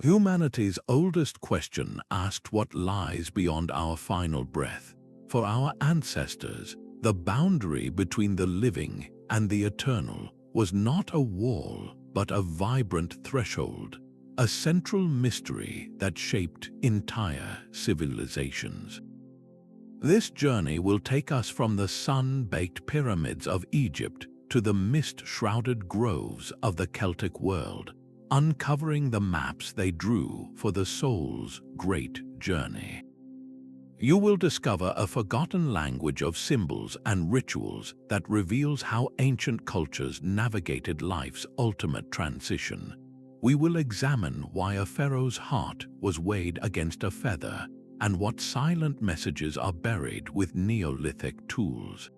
Humanity's oldest question asked what lies beyond our final breath. For our ancestors, the boundary between the living and the eternal was not a wall, but a vibrant threshold, a central mystery that shaped entire civilizations. This journey will take us from the sun-baked pyramids of Egypt to the mist-shrouded groves of the Celtic world, uncovering the maps they drew for the soul's great journey. You will discover a forgotten language of symbols and rituals that reveals how ancient cultures navigated life's ultimate transition. We will examine why a pharaoh's heart was weighed against a feather and what silent messages are buried with Neolithic tools.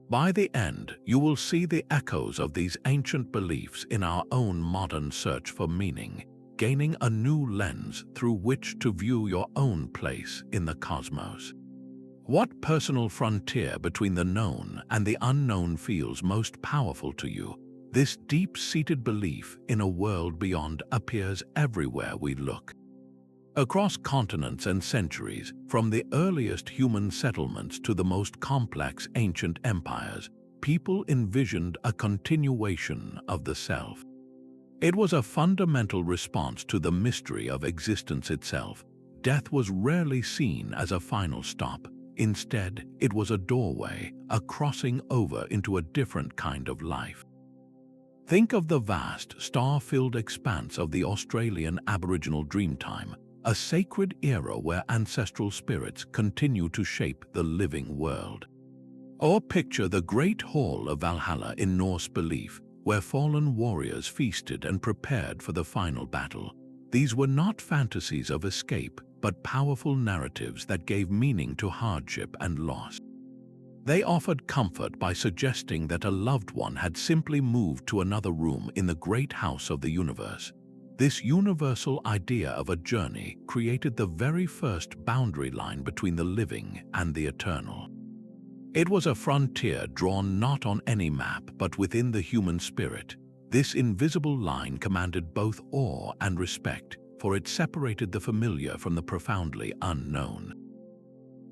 By the end, you will see the echoes of these ancient beliefs in our own modern search for meaning, gaining a new lens through which to view your own place in the cosmos. What personal frontier between the known and the unknown feels most powerful to you? This deep-seated belief in a world beyond appears everywhere we look. Across continents and centuries, from the earliest human settlements to the most complex ancient empires, people envisioned a continuation of the self. It was a fundamental response to the mystery of existence itself. Death was rarely seen as a final stop. Instead, it was a doorway, a crossing over into a different kind of life. Think of the vast, star-filled expanse of the Australian Aboriginal Dreamtime, a sacred era where ancestral spirits continue to shape the living world. Or picture the Great Hall of Valhalla in Norse belief, where fallen warriors feasted and prepared for the final battle. These were not fantasies of escape, but powerful narratives that gave meaning to hardship and loss. They offered comfort by suggesting that a loved one had simply moved to another room in the great house of the universe. This universal idea of a journey created the very first boundary line between the living and the eternal. It was a frontier drawn not on any map but within the human spirit. This invisible line commanded both awe and respect, for it separated the familiar from the profoundly unknown.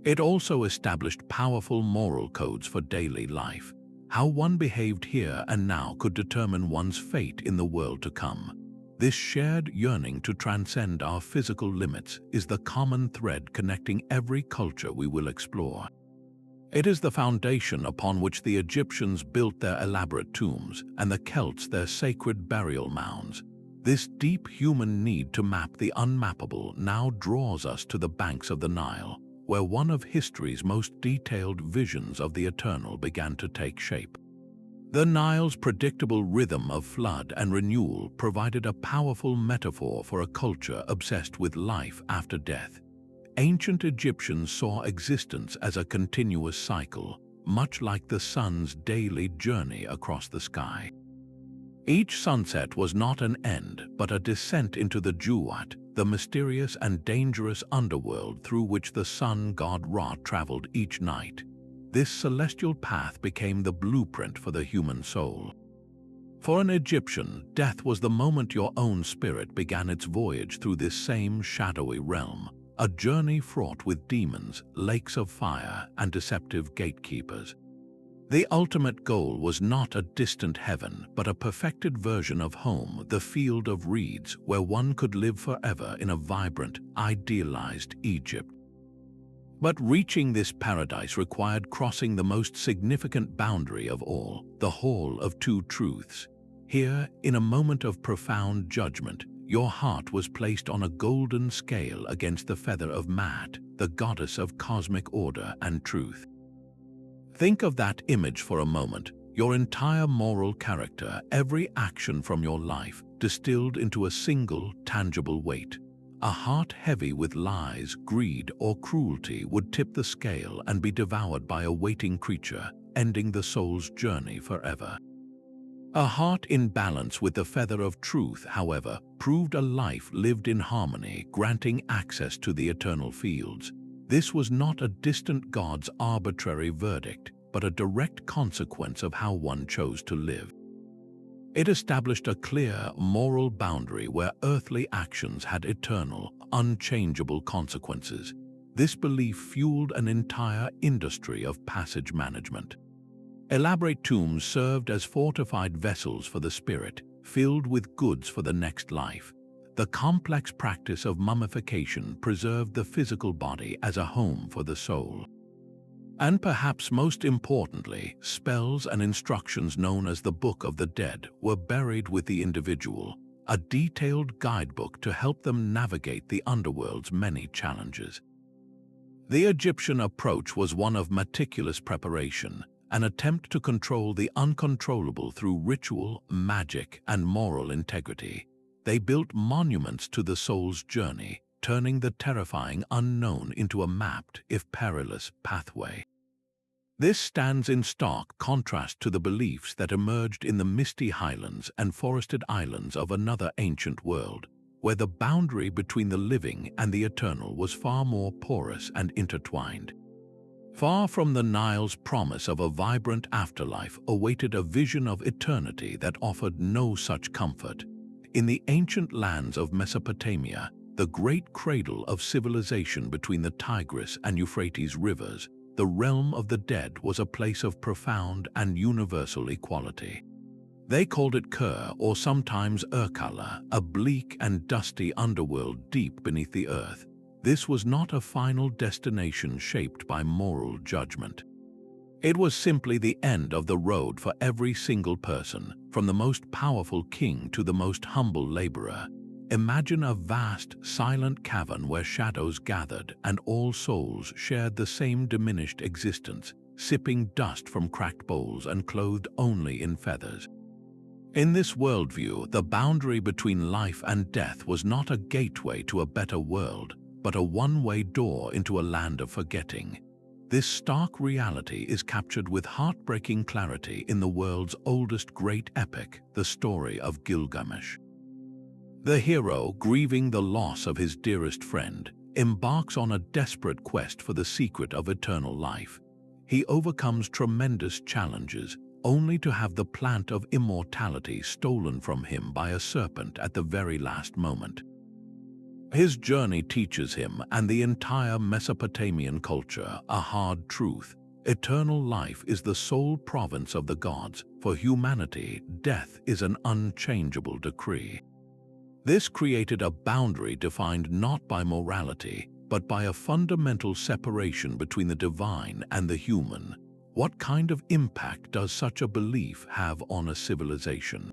It also established powerful moral codes for daily life. How one behaved here and now could determine one's fate in the world to come. This shared yearning to transcend our physical limits is the common thread connecting every culture we will explore. It is the foundation upon which the Egyptians built their elaborate tombs and the Celts their sacred burial mounds. This deep human need to map the unmappable now draws us to the banks of the Nile, where one of history's most detailed visions of the eternal began to take shape. The Nile's predictable rhythm of flood and renewal provided a powerful metaphor for a culture obsessed with life after death. Ancient Egyptians saw existence as a continuous cycle, much like the sun's daily journey across the sky. Each sunset was not an end, but a descent into the Duat, the mysterious and dangerous underworld through which the sun god Ra traveled each night. This celestial path became the blueprint for the human soul. For an Egyptian, death was the moment your own spirit began its voyage through this same shadowy realm, a journey fraught with demons, lakes of fire, and deceptive gatekeepers. The ultimate goal was not a distant heaven, but a perfected version of home, the field of reeds, where one could live forever in a vibrant, idealized Egypt. But reaching this paradise required crossing the most significant boundary of all, the Hall of Two Truths. Here, in a moment of profound judgment, your heart was placed on a golden scale against the feather of Maat, the goddess of cosmic order and truth. Think of that image for a moment, your entire moral character, every action from your life, distilled into a single, tangible weight. A heart heavy with lies, greed, or cruelty would tip the scale and be devoured by a waiting creature, ending the soul's journey forever. A heart in balance with the feather of truth, however, proved a life lived in harmony, granting access to the eternal fields. This was not a distant god's arbitrary verdict, but a direct consequence of how one chose to live. It established a clear moral boundary where earthly actions had eternal, unchangeable consequences. This belief fueled an entire industry of passage management. Elaborate tombs served as fortified vessels for the spirit, filled with goods for the next life. The complex practice of mummification preserved the physical body as a home for the soul. And perhaps most importantly, spells and instructions known as the Book of the Dead were buried with the individual, a detailed guidebook to help them navigate the underworld's many challenges. The Egyptian approach was one of meticulous preparation, an attempt to control the uncontrollable through ritual, magic, and moral integrity. They built monuments to the soul's journey, turning the terrifying unknown into a mapped, if perilous, pathway. This stands in stark contrast to the beliefs that emerged in the misty highlands and forested islands of another ancient world, where the boundary between the living and the eternal was far more porous and intertwined. Far from the Nile's promise of a vibrant afterlife awaited a vision of eternity that offered no such comfort. In the ancient lands of Mesopotamia, the great cradle of civilization between the Tigris and Euphrates rivers, the realm of the dead was a place of profound and universal equality. They called it Kur, or sometimes Urkala, a bleak and dusty underworld deep beneath the earth. This was not a final destination shaped by moral judgment. It was simply the end of the road for every single person, from the most powerful king to the most humble laborer. Imagine a vast, silent cavern where shadows gathered and all souls shared the same diminished existence, sipping dust from cracked bowls and clothed only in feathers. In this worldview, the boundary between life and death was not a gateway to a better world, but a one-way door into a land of forgetting. This stark reality is captured with heartbreaking clarity in the world's oldest great epic, the story of Gilgamesh. The hero, grieving the loss of his dearest friend, embarks on a desperate quest for the secret of eternal life. He overcomes tremendous challenges, only to have the plant of immortality stolen from him by a serpent at the very last moment. His journey teaches him and the entire Mesopotamian culture a hard truth. Eternal life is the sole province of the gods. For humanity, death is an unchangeable decree. This created a boundary defined not by morality, but by a fundamental separation between the divine and the human. What kind of impact does such a belief have on a civilization?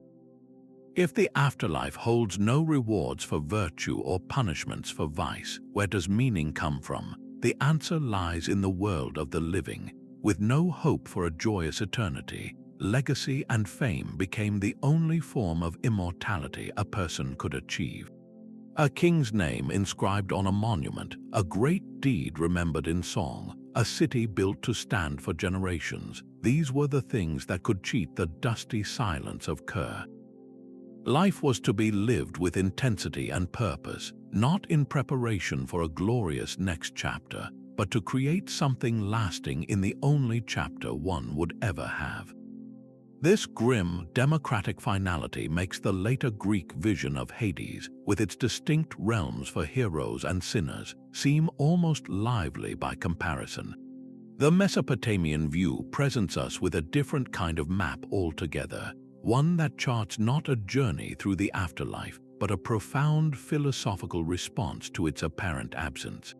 If the afterlife holds no rewards for virtue or punishments for vice, where does meaning come from? The answer lies in the world of the living. With no hope for a joyous eternity, legacy and fame became the only form of immortality a person could achieve. A king's name inscribed on a monument, a great deed remembered in song, a city built to stand for generations. These were the things that could cheat the dusty silence of Kur. Life was to be lived with intensity and purpose, not in preparation for a glorious next chapter, but to create something lasting in the only chapter one would ever have. This grim, democratic finality makes the later Greek vision of Hades, with its distinct realms for heroes and sinners, seem almost lively by comparison. The Mesopotamian view presents us with a different kind of map altogether, one that charts not a journey through the afterlife, but a profound philosophical response to its apparent absence.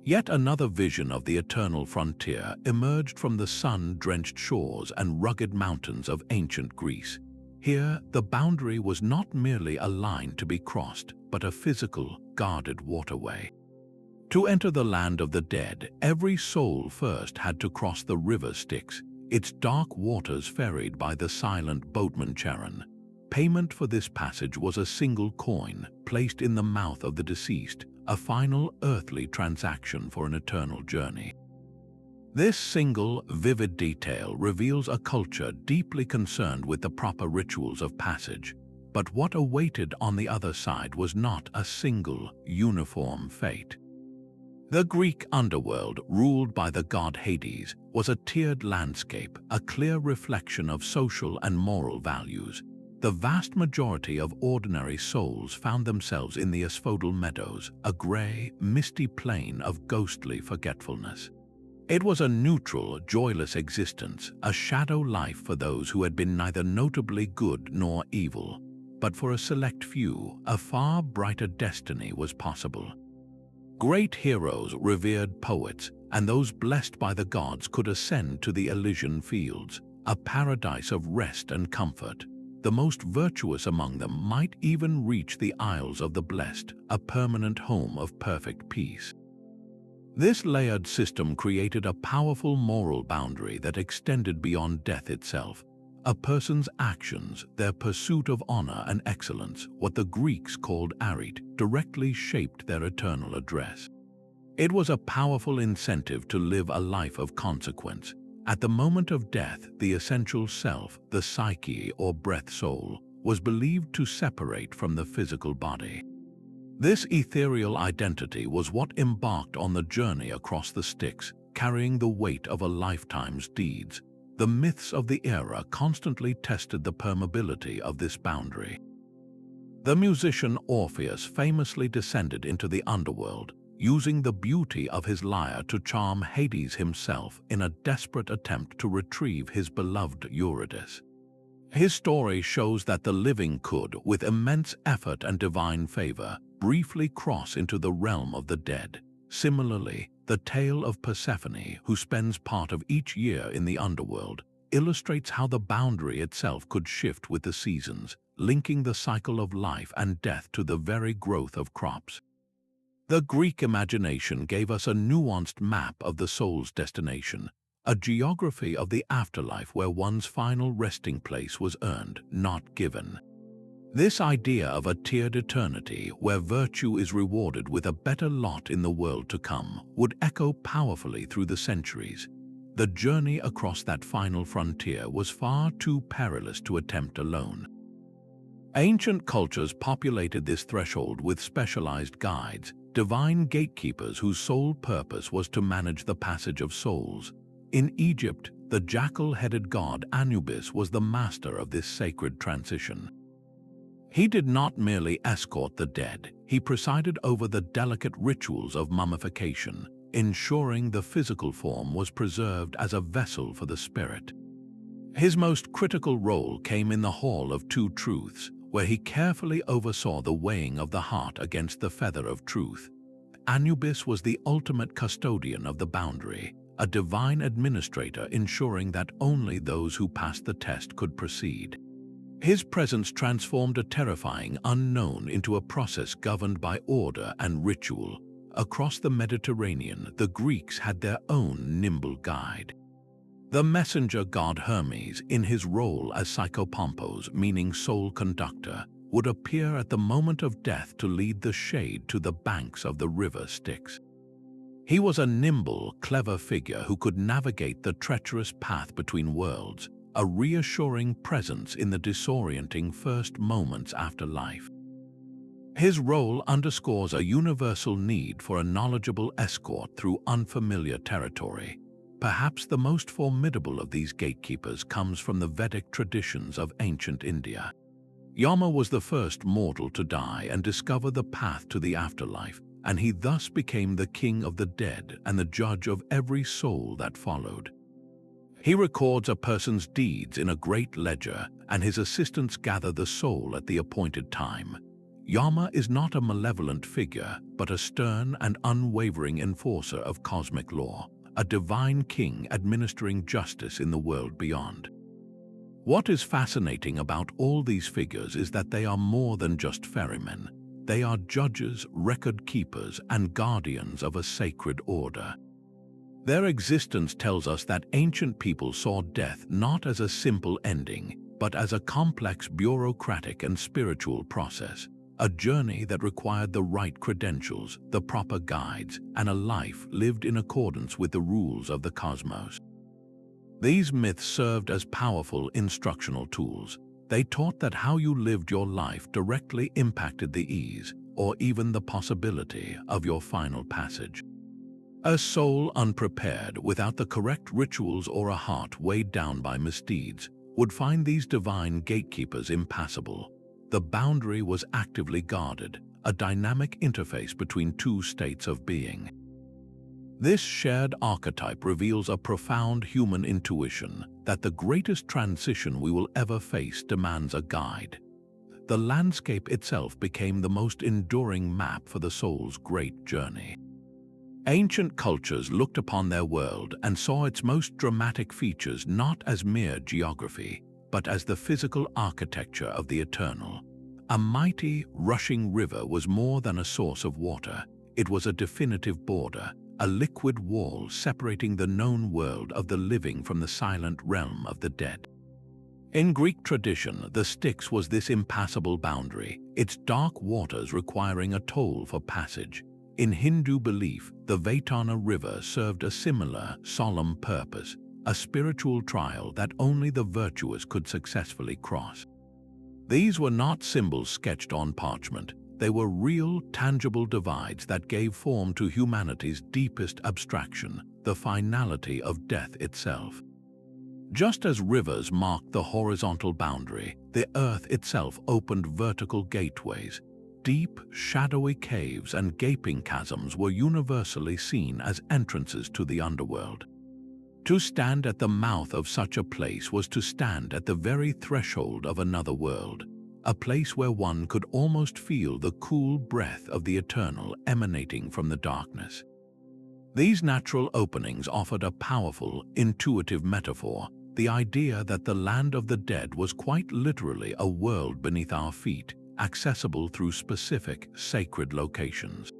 Yet another vision of the eternal frontier emerged from the sun-drenched shores and rugged mountains of ancient Greece. Here, the boundary was not merely a line to be crossed, but a physical, guarded waterway. To enter the land of the dead, every soul first had to cross the river Styx, its dark waters ferried by the silent boatman Charon. Payment for this passage was a single coin placed in the mouth of the deceased, a final earthly transaction for an eternal journey. This single, vivid detail reveals a culture deeply concerned with the proper rituals of passage. But what awaited on the other side was not a single, uniform fate. The Greek underworld, ruled by the god Hades, was a tiered landscape, a clear reflection of social and moral values. the vast majority of ordinary souls found themselves in the asphodel meadows, a grey, misty plain of ghostly forgetfulness. It was a neutral, joyless existence, a shadow life for those who had been neither notably good nor evil. But for a select few, a far brighter destiny was possible. Great heroes, revered poets, and those blessed by the gods could ascend to the Elysian Fields, a paradise of rest and comfort. The most virtuous among them might even reach the Isles of the Blessed, a permanent home of perfect peace. This layered system created a powerful moral boundary that extended beyond death itself. A person's actions, their pursuit of honor and excellence, what the Greeks called arete, directly shaped their eternal address. It was a powerful incentive to live a life of consequence. At the moment of death, the essential self, the psyche or breath soul, was believed to separate from the physical body. This ethereal identity was what embarked on the journey across the Styx, carrying the weight of a lifetime's deeds. The myths of the era constantly tested the permeability of this boundary. The musician Orpheus famously descended into the underworld, using the beauty of his lyre to charm Hades himself in a desperate attempt to retrieve his beloved Eurydice. His story shows that the living could, with immense effort and divine favor, briefly cross into the realm of the dead. Similarly, the tale of Persephone, who spends part of each year in the underworld, illustrates how the boundary itself could shift with the seasons, linking the cycle of life and death to the very growth of crops. The Greek imagination gave us a nuanced map of the soul's destination, a geography of the afterlife where one's final resting place was earned, not given. This idea of a tiered eternity where virtue is rewarded with a better lot in the world to come would echo powerfully through the centuries. The journey across that final frontier was far too perilous to attempt alone. Ancient cultures populated this threshold with specialized guides, divine gatekeepers whose sole purpose was to manage the passage of souls. In Egypt, the jackal-headed god Anubis was the master of this sacred transition. He did not merely escort the dead, he presided over the delicate rituals of mummification, ensuring the physical form was preserved as a vessel for the spirit. His most critical role came in the Hall of Two Truths, where he carefully oversaw the weighing of the heart against the feather of truth. Anubis was the ultimate custodian of the boundary, a divine administrator ensuring that only those who passed the test could proceed. His presence transformed a terrifying unknown into a process governed by order and ritual. Across the Mediterranean, the Greeks had their own nimble guide. The messenger god Hermes, in his role as psychopompos, meaning soul conductor, would appear at the moment of death to lead the shade to the banks of the river Styx. He was a nimble, clever figure who could navigate the treacherous path between worlds, a reassuring presence in the disorienting first moments after life. His role underscores a universal need for a knowledgeable escort through unfamiliar territory. Perhaps the most formidable of these gatekeepers comes from the Vedic traditions of ancient India. Yama was the first mortal to die and discover the path to the afterlife, and he thus became the king of the dead and the judge of every soul that followed. He records a person's deeds in a great ledger, and his assistants gather the soul at the appointed time. Yama is not a malevolent figure, but a stern and unwavering enforcer of cosmic law, a divine king administering justice in the world beyond. What is fascinating about all these figures is that they are more than just ferrymen. They are judges, record keepers, and guardians of a sacred order. Their existence tells us that ancient people saw death not as a simple ending, but as a complex bureaucratic and spiritual process, a journey that required the right credentials, the proper guides, and a life lived in accordance with the rules of the cosmos. These myths served as powerful instructional tools. They taught that how you lived your life directly impacted the ease, or even the possibility, of your final passage. A soul unprepared, without the correct rituals or a heart weighed down by misdeeds, would find these divine gatekeepers impassable. The boundary was actively guarded, a dynamic interface between two states of being. This shared archetype reveals a profound human intuition that the greatest transition we will ever face demands a guide. The landscape itself became the most enduring map for the soul's great journey. Ancient cultures looked upon their world and saw its most dramatic features not as mere geography, but as the physical architecture of the eternal. A mighty, rushing river was more than a source of water. It was a definitive border, a liquid wall separating the known world of the living from the silent realm of the dead. In Greek tradition, the Styx was this impassable boundary, its dark waters requiring a toll for passage. In Hindu belief, the Vaitana River served a similar, solemn purpose, a spiritual trial that only the virtuous could successfully cross. These were not symbols sketched on parchment. They were real, tangible divides that gave form to humanity's deepest abstraction, the finality of death itself. Just as rivers marked the horizontal boundary, the earth itself opened vertical gateways. Deep, shadowy caves and gaping chasms were universally seen as entrances to the underworld. To stand at the mouth of such a place was to stand at the very threshold of another world, a place where one could almost feel the cool breath of the eternal emanating from the darkness. These natural openings offered a powerful, intuitive metaphor, the idea that the land of the dead was quite literally a world beneath our feet, accessible through specific, sacred locations.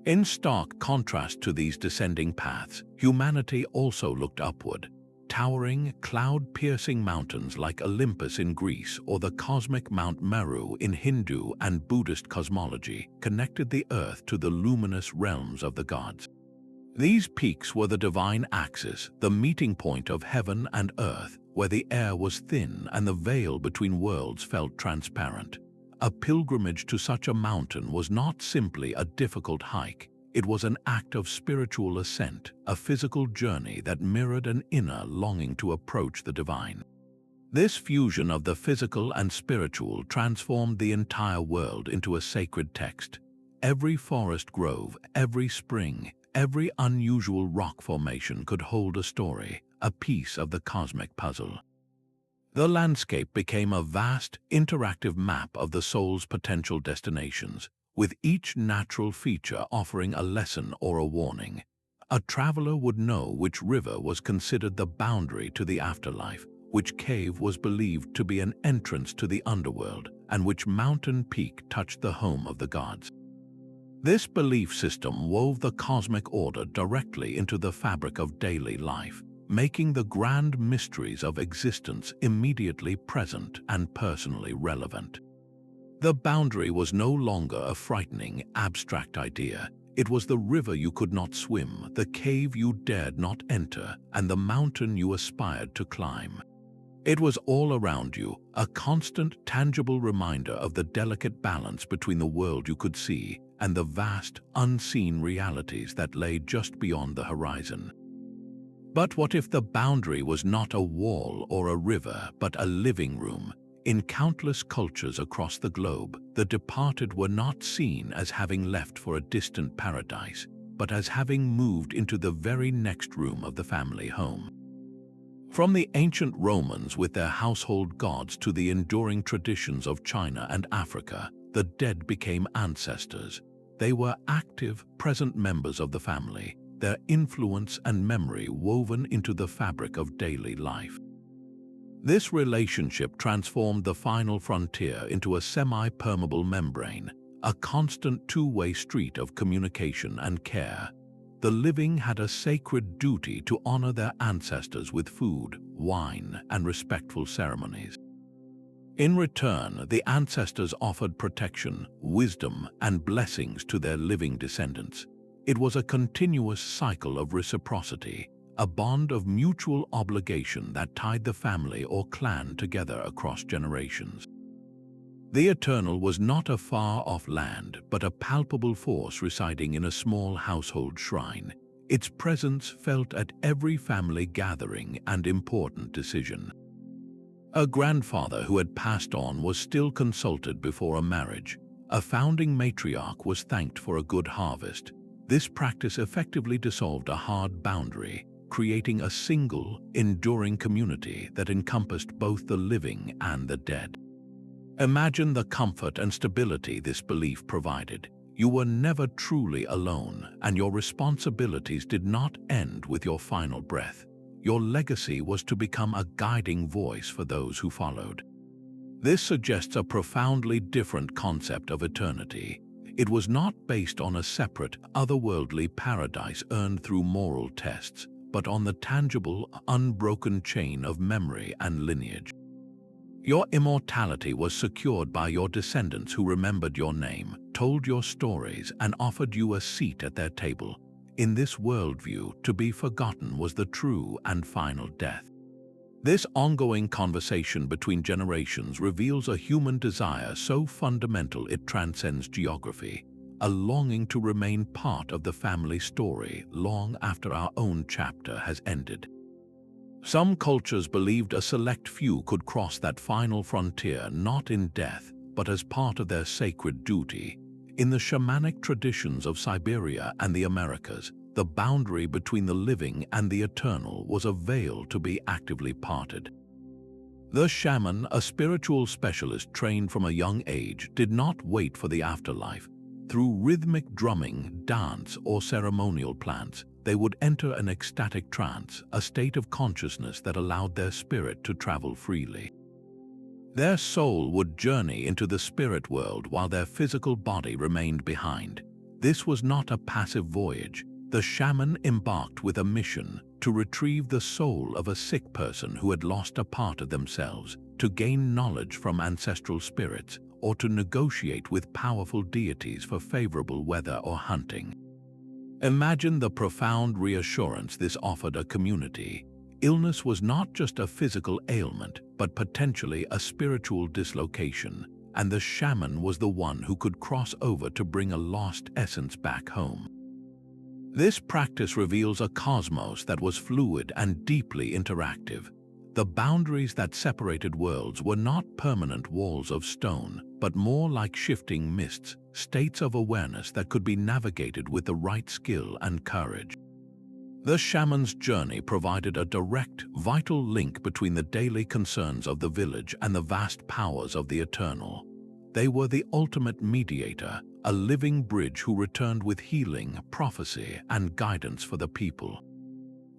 In stark contrast to these descending paths, humanity also looked upward. Towering, cloud-piercing mountains like Olympus in Greece or the cosmic Mount Meru in Hindu and Buddhist cosmology connected the earth to the luminous realms of the gods. These peaks were the divine axis, the meeting point of heaven and earth, where the air was thin and the veil between worlds felt transparent. A pilgrimage to such a mountain was not simply a difficult hike. It was an act of spiritual ascent, a physical journey that mirrored an inner longing to approach the divine. This fusion of the physical and spiritual transformed the entire world into a sacred text. Every forest grove, every spring, every unusual rock formation could hold a story, a piece of the cosmic puzzle. The landscape became a vast, interactive map of the soul's potential destinations, with each natural feature offering a lesson or a warning. A traveler would know which river was considered the boundary to the afterlife, which cave was believed to be an entrance to the underworld, and which mountain peak touched the home of the gods. This belief system wove the cosmic order directly into the fabric of daily life, making the grand mysteries of existence immediately present and personally relevant. The boundary was no longer a frightening, abstract idea. It was the river you could not swim, the cave you dared not enter, and the mountain you aspired to climb. It was all around you, a constant, tangible reminder of the delicate balance between the world you could see and the vast, unseen realities that lay just beyond the horizon. But what if the boundary was not a wall or a river, but a living room? In countless cultures across the globe, the departed were not seen as having left for a distant paradise, but as having moved into the very next room of the family home. From the ancient Romans with their household gods to the enduring traditions of China and Africa, the dead became ancestors. They were active, present members of the family, their influence and memory woven into the fabric of daily life. This relationship transformed the final frontier into a semi-permeable membrane, a constant two-way street of communication and care. The living had a sacred duty to honor their ancestors with food, wine, and respectful ceremonies. In return, the ancestors offered protection, wisdom, and blessings to their living descendants. It was a continuous cycle of reciprocity, a bond of mutual obligation that tied the family or clan together across generations. The eternal was not a far-off land, but a palpable force residing in a small household shrine. Its presence felt at every family gathering and important decision. A grandfather who had passed on was still consulted before a marriage. A founding matriarch was thanked for a good harvest. This practice effectively dissolved a hard boundary, creating a single, enduring community that encompassed both the living and the dead. Imagine the comfort and stability this belief provided. You were never truly alone, and your responsibilities did not end with your final breath. Your legacy was to become a guiding voice for those who followed. This suggests a profoundly different concept of eternity. It was not based on a separate, otherworldly paradise earned through moral tests, but on the tangible, unbroken chain of memory and lineage. Your immortality was secured by your descendants who remembered your name, told your stories, and offered you a seat at their table. In this worldview, to be forgotten was the true and final death. This ongoing conversation between generations reveals a human desire so fundamental it transcends geography, a longing to remain part of the family story long after our own chapter has ended. Some cultures believed a select few could cross that final frontier not in death, but as part of their sacred duty. In the shamanic traditions of Siberia and the Americas, the boundary between the living and the eternal was a veil to be actively parted. The shaman, a spiritual specialist trained from a young age, did not wait for the afterlife. Through rhythmic drumming, dance, or ceremonial plants, they would enter an ecstatic trance, a state of consciousness that allowed their spirit to travel freely. Their soul would journey into the spirit world while their physical body remained behind. This was not a passive voyage. The shaman embarked with a mission to retrieve the soul of a sick person who had lost a part of themselves, to gain knowledge from ancestral spirits, or to negotiate with powerful deities for favorable weather or hunting. Imagine the profound reassurance this offered a community. Illness was not just a physical ailment, but potentially a spiritual dislocation, and the shaman was the one who could cross over to bring a lost essence back home. This practice reveals a cosmos that was fluid and deeply interactive. The boundaries that separated worlds were not permanent walls of stone, but more like shifting mists, states of awareness that could be navigated with the right skill and courage. The shaman's journey provided a direct, vital link between the daily concerns of the village and the vast powers of the eternal. They were the ultimate mediator, a living bridge who returned with healing, prophecy, and guidance for the people.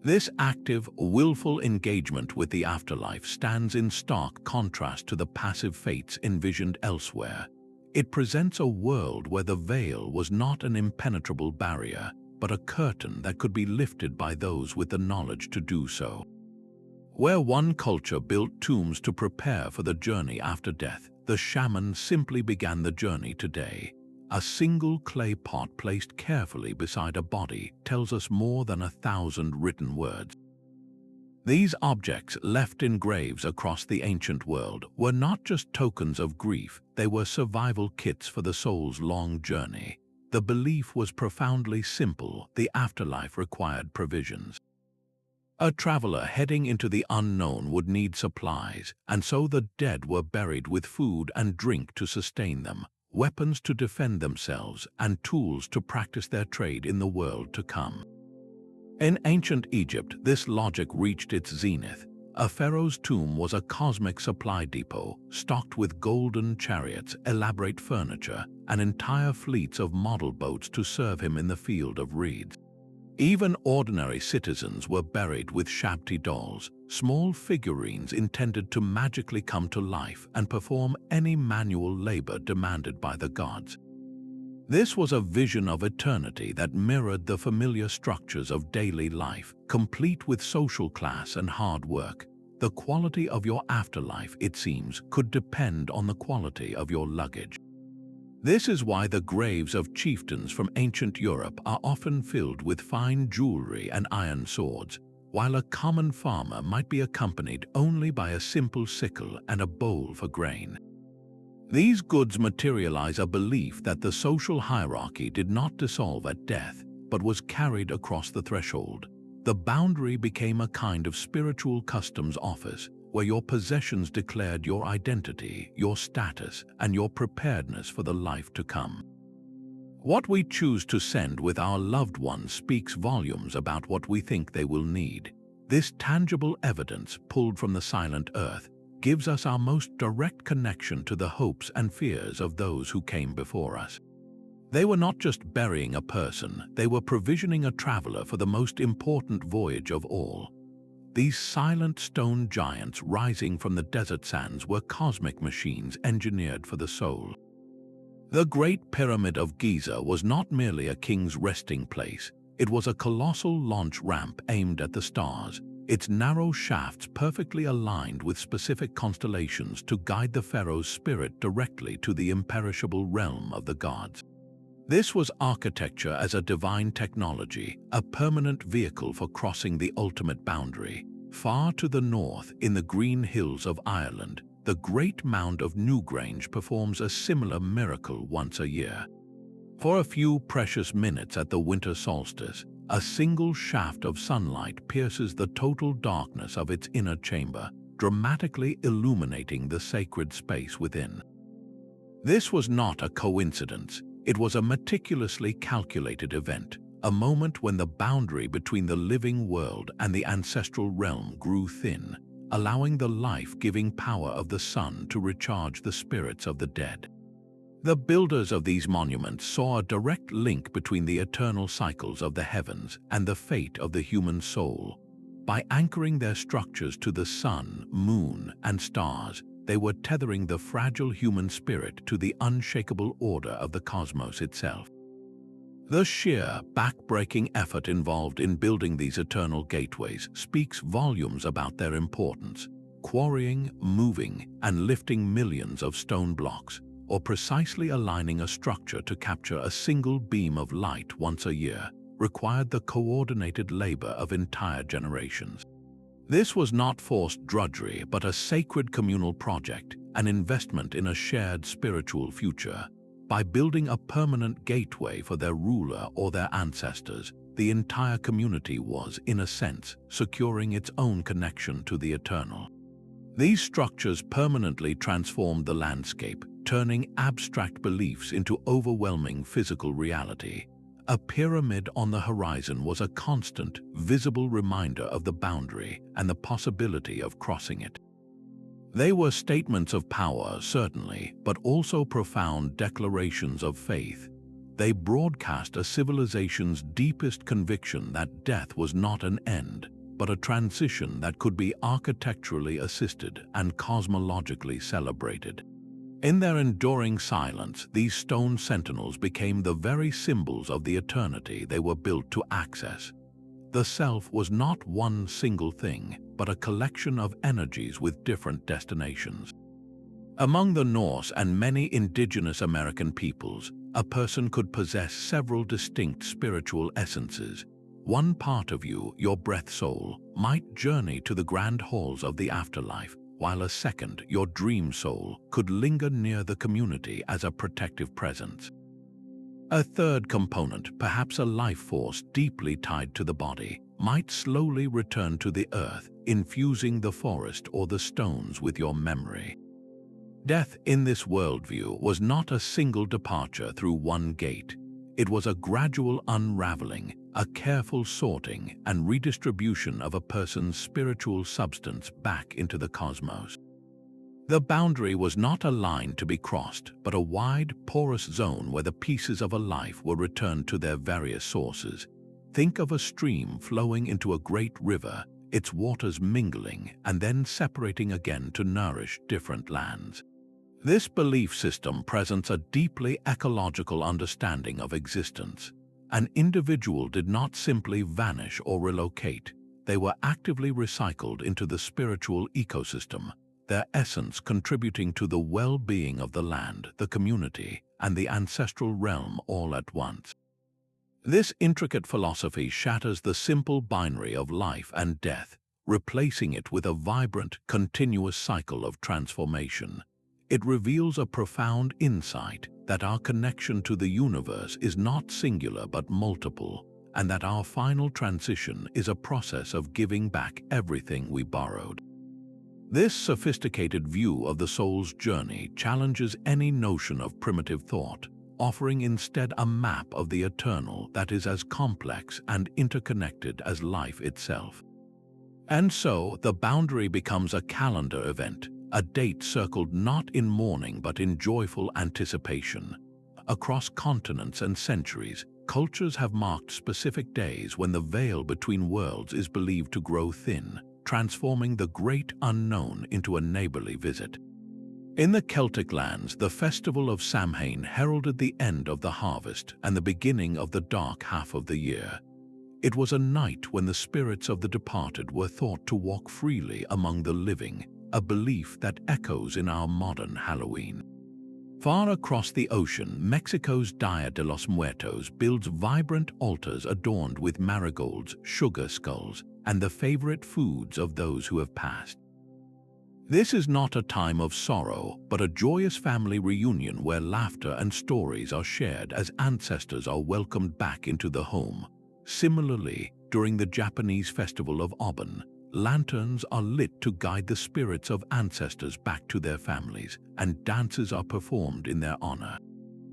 This active, willful engagement with the afterlife stands in stark contrast to the passive fates envisioned elsewhere. It presents a world where the veil was not an impenetrable barrier, but a curtain that could be lifted by those with the knowledge to do so. Where one culture built tombs to prepare for the journey after death, the shaman simply began the journey today. A single clay pot placed carefully beside a body tells us more than 1,000 written words. These objects, left in graves across the ancient world, were not just tokens of grief, they were survival kits for the soul's long journey. The belief was profoundly simple: the afterlife required provisions. A traveler heading into the unknown would need supplies, and so the dead were buried with food and drink to sustain them, weapons to defend themselves, and tools to practice their trade in the world to come. In ancient Egypt, this logic reached its zenith. A pharaoh's tomb was a cosmic supply depot, stocked with golden chariots, elaborate furniture, and entire fleets of model boats to serve him in the field of reeds. Even ordinary citizens were buried with Shabti dolls, small figurines intended to magically come to life and perform any manual labor demanded by the gods. This was a vision of eternity that mirrored the familiar structures of daily life, complete with social class and hard work. The quality of your afterlife, it seems, could depend on the quality of your luggage. This is why the graves of chieftains from ancient Europe are often filled with fine jewelry and iron swords, while a common farmer might be accompanied only by a simple sickle and a bowl for grain. These goods materialize a belief that the social hierarchy did not dissolve at death, but was carried across the threshold. The boundary became a kind of spiritual customs office, where your possessions declared your identity, your status, and your preparedness for the life to come. What we choose to send with our loved ones speaks volumes about what we think they will need. This tangible evidence, pulled from the silent earth, gives us our most direct connection to the hopes and fears of those who came before us. They were not just burying a person, they were provisioning a traveler for the most important voyage of all. These silent stone giants rising from the desert sands were cosmic machines engineered for the soul. The Great Pyramid of Giza was not merely a king's resting place, it was a colossal launch ramp aimed at the stars, its narrow shafts perfectly aligned with specific constellations to guide the pharaoh's spirit directly to the imperishable realm of the gods. This was architecture as a divine technology, a permanent vehicle for crossing the ultimate boundary. Far to the north, in the green hills of Ireland, the Great Mound of Newgrange performs a similar miracle once a year. For a few precious minutes at the winter solstice, a single shaft of sunlight pierces the total darkness of its inner chamber, dramatically illuminating the sacred space within. This was not a coincidence. It was a meticulously calculated event, a moment when the boundary between the living world and the ancestral realm grew thin, allowing the life-giving power of the sun to recharge the spirits of the dead. The builders of these monuments saw a direct link between the eternal cycles of the heavens and the fate of the human soul. By anchoring their structures to the sun, moon, and stars, they were tethering the fragile human spirit to the unshakable order of the cosmos itself. The sheer, back-breaking effort involved in building these eternal gateways speaks volumes about their importance. Quarrying, moving, and lifting millions of stone blocks, or precisely aligning a structure to capture a single beam of light once a year, required the coordinated labor of entire generations. This was not forced drudgery, but a sacred communal project, an investment in a shared spiritual future. By building a permanent gateway for their ruler or their ancestors, the entire community was, in a sense, securing its own connection to the eternal. These structures permanently transformed the landscape, turning abstract beliefs into overwhelming physical reality. A pyramid on the horizon was a constant, visible reminder of the boundary and the possibility of crossing it. They were statements of power, certainly, but also profound declarations of faith. They broadcast a civilization's deepest conviction that death was not an end, but a transition that could be architecturally assisted and cosmologically celebrated. In their enduring silence, these stone sentinels became the very symbols of the eternity they were built to access. The self was not one single thing, but a collection of energies with different destinations. Among the Norse and many indigenous American peoples, a person could possess several distinct spiritual essences. One part of you, your breath soul, might journey to the grand halls of the afterlife, while a second, your dream soul, could linger near the community as a protective presence. A third component, perhaps a life force deeply tied to the body, might slowly return to the earth, infusing the forest or the stones with your memory. Death in this worldview was not a single departure through one gate. It was a gradual unraveling, a careful sorting and redistribution of a person's spiritual substance back into the cosmos. The boundary was not a line to be crossed, but a wide, porous zone where the pieces of a life were returned to their various sources. Think of a stream flowing into a great river, its waters mingling and then separating again to nourish different lands. This belief system presents a deeply ecological understanding of existence. An individual did not simply vanish or relocate. They were actively recycled into the spiritual ecosystem, their essence contributing to the well-being of the land, the community, and the ancestral realm all at once. This intricate philosophy shatters the simple binary of life and death, replacing it with a vibrant, continuous cycle of transformation. It reveals a profound insight that our connection to the universe is not singular but multiple, and that our final transition is a process of giving back everything we borrowed. This sophisticated view of the soul's journey challenges any notion of primitive thought, offering instead a map of the eternal that is as complex and interconnected as life itself. And so, the boundary becomes a calendar event, a date circled not in mourning but in joyful anticipation. Across continents and centuries, cultures have marked specific days when the veil between worlds is believed to grow thin, transforming the great unknown into a neighborly visit. In the Celtic lands, the festival of Samhain heralded the end of the harvest and the beginning of the dark half of the year. It was a night when the spirits of the departed were thought to walk freely among the living, a belief that echoes in our modern Halloween. Far across the ocean, Mexico's Dia de los Muertos builds vibrant altars adorned with marigolds, sugar skulls, and the favorite foods of those who have passed. This is not a time of sorrow, but a joyous family reunion where laughter and stories are shared as ancestors are welcomed back into the home. Similarly, during the Japanese festival of Obon, lanterns are lit to guide the spirits of ancestors back to their families, and dances are performed in their honor.